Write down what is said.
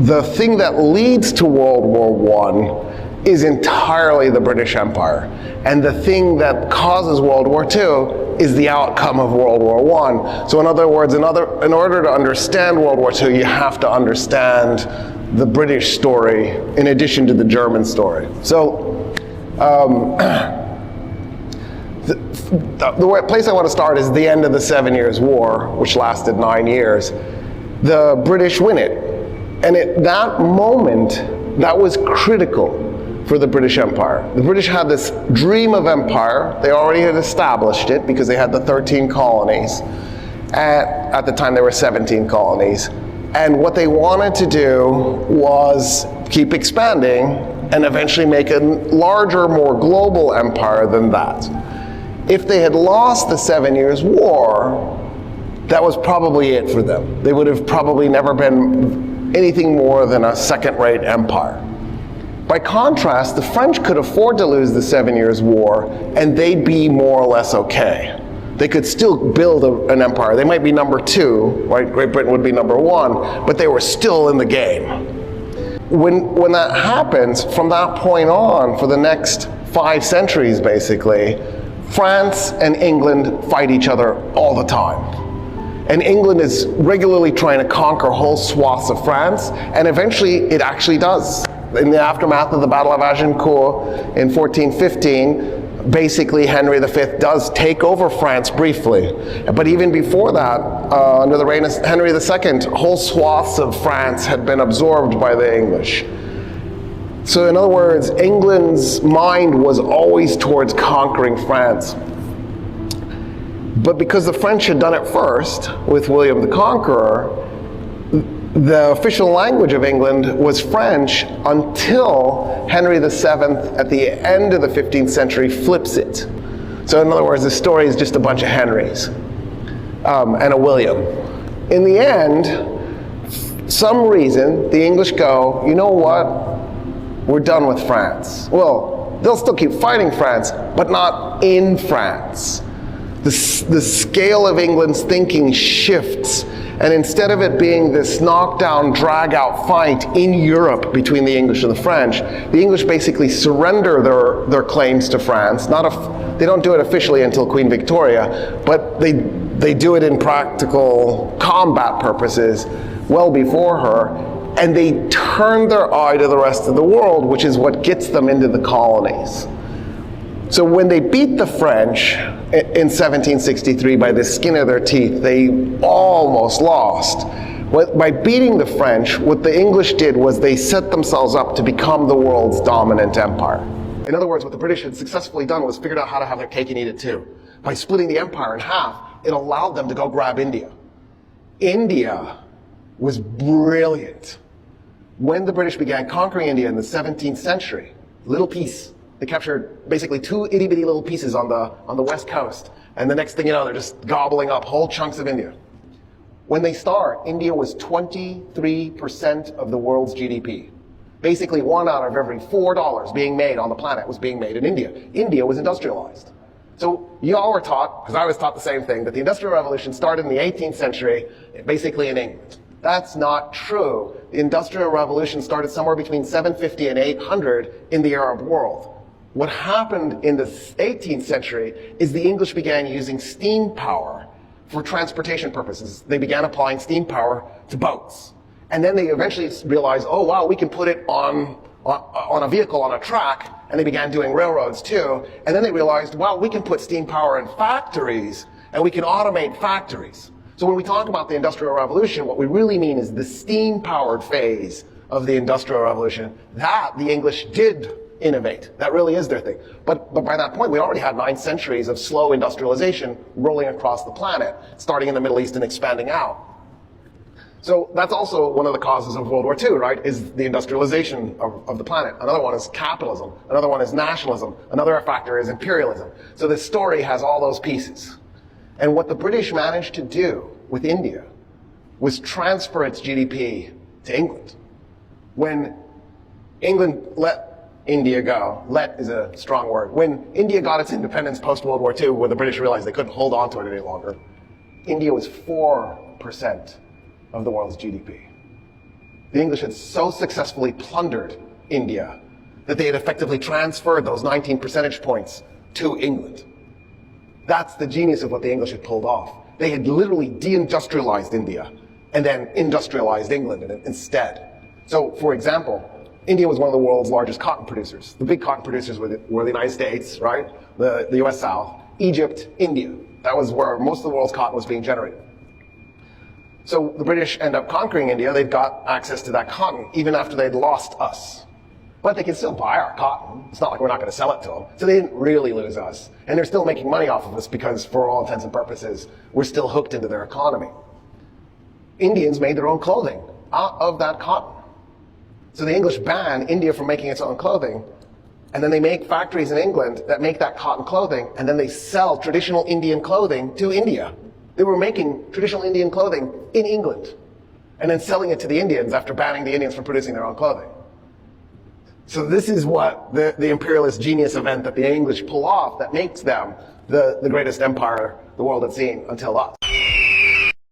The thing that leads to World War I is entirely the British Empire. And the thing that causes World War II is the outcome of World War I. So in other words, in order to understand World War II, you have to understand the British story in addition to the German story. So the place I want to start is the end of the 7 Years' War, which lasted 9 years. The British win it. And at that moment, that was critical for the British Empire. The British had this dream of empire. They already had established it because they had the 13 colonies. At the time, there were 17 colonies. And what they wanted to do was keep expanding and eventually make a larger, more global empire than that. If they had lost the 7 Years' War, that was probably it for them. They would have probably never been anything more than a second-rate empire. By contrast, the French could afford to lose the 7 Years' War, and they'd be more or less okay. They could still build an empire. They might be number 2, right? Great Britain would be number 1, but they were still in the game. When that happens, from that point on, for the next 5 centuries basically, France and England fight each other all the time. And England is regularly trying to conquer whole swaths of France, and eventually it actually does. In the aftermath of the Battle of Agincourt in 1415, basically Henry V does take over France briefly. But even before that, under the reign of Henry II, whole swaths of France had been absorbed by the English. So in other words, England's mind was always towards conquering France. But because the French had done it first with William the Conqueror, the official language of England was French until Henry VII at the end of the 15th century flips it. So in other words, the story is just a bunch of Henrys and a William. In the end, some reason, the English go, you know what, we're done with France. Well, they'll still keep fighting France, but not in France. The scale of England's thinking shifts, and instead of it being this knockdown, drag-out fight in Europe between the English and the French, the English basically surrender their claims to France. They don't do it officially until Queen Victoria, but they do it in practical combat purposes well before her, and they turn their eye to the rest of the world, which is what gets them into the colonies. So when they beat the French in 1763 by the skin of their teeth, they almost lost. By beating the French, what the English did was they set themselves up to become the world's dominant empire. In other words, what the British had successfully done was figured out how to have their cake and eat it too. By splitting the empire in half, it allowed them to go grab India. India was brilliant. When the British began conquering India in the 17th century, little piece. They captured basically 2 itty-bitty little pieces on the west coast. And the next thing you know, they're just gobbling up whole chunks of India. When they start, India was 23% of the world's GDP. Basically, 1 out of every $4 being made on the planet was being made in India. India was industrialized. So you all were taught, because I was taught the same thing, that the Industrial Revolution started in the 18th century, basically in England. That's not true. The Industrial Revolution started somewhere between 750 and 800 in the Arab world. What happened in the 18th century is the English began using steam power for transportation purposes. They began applying steam power to boats. And then they eventually realized, oh wow, we can put it on a vehicle, on a track, and they began doing railroads too. And then they realized, wow, we can put steam power in factories, and we can automate factories. So when we talk about the Industrial Revolution, what we really mean is the steam-powered phase of the Industrial Revolution. That the English did innovate. That really is their thing. But by that point, we already had 9 centuries of slow industrialization rolling across the planet, starting in the Middle East and expanding out. So that's also one of the causes of World War II, right, is the industrialization of the planet. Another one is capitalism. Another one is nationalism. Another factor is imperialism. So this story has all those pieces. And what the British managed to do with India was transfer its GDP to England. When England let India go, let is a strong word, when India got its independence post-World War II, when the British realized they couldn't hold on to it any longer, India was 4% of the world's GDP. The English had so successfully plundered India that they had effectively transferred those 19 percentage points to England. That's the genius of what the English had pulled off. They had literally deindustrialized India and then industrialized England instead. So, for example, India was one of the world's largest cotton producers. The big cotton producers were the United States, right? The US South, Egypt, India. That was where most of the world's cotton was being generated. So the British end up conquering India. They've got access to that cotton even after they'd lost us. But they can still buy our cotton. It's not like we're not going to sell it to them. So they didn't really lose us. And they're still making money off of us because, for all intents and purposes, we're still hooked into their economy. Indians made their own clothing out of that cotton. So the English ban India from making its own clothing, and then they make factories in England that make that cotton clothing, and then they sell traditional Indian clothing to India. They were making traditional Indian clothing in England, and then selling it to the Indians after banning the Indians from producing their own clothing. So this is what the imperialist genius event that the English pull off that makes them the greatest empire the world had seen until us.